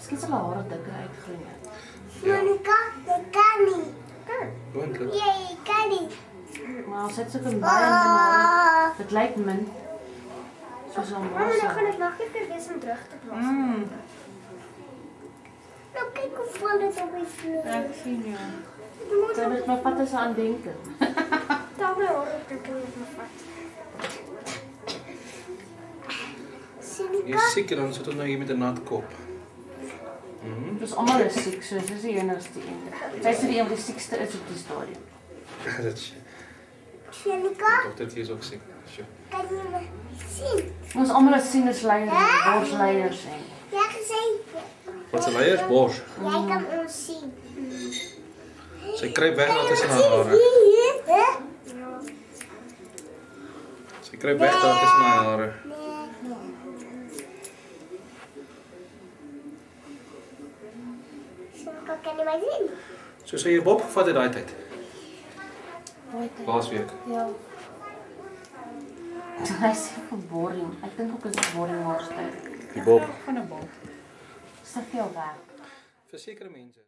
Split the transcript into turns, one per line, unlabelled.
Miskien sal haar hare dikker uitgroei.
Monica, jy kan nie.
Moontlik.
Jy kan nie.
Maar sy het sulke baie min hare. Dit lyk min. Soos 'n
Mamma, nou gaan
massa.
dit makliker wees om terug te plaas. Nou kyk hoe val dit op die vloer.
Ek sien jou.
Moet
Sy moet my vat as 'n aandenking.
daar my hare op druk en op my vat.
Jy is seker dan sit ons nou hier met 'n nat kop.
Dus almal is siek, so dis die enigste een. Sy is die een wat die siekste is op die stadium.
Dit is
Monica,
dit hier is ook seker. Sjoe.
kan jy my sien?
Ons almal is sinusleiers, borsleiers en
Jy het gesê,
Wat se leiers bors.
jy kan ons sien.
Sy kruip weg daar tussen haar hare.
Hè?
Sy kruip weg daar tussen haar hare.
Monica, kan jy my sien?
So sê jy Bob gevat het daai tyd. Laasweek.
ja. Hy sê van boring. Ek dink ook is dit boring hoorstyd.
Die Bob.
Van 'n bal. Sy veel werk.
Vir sekere mense.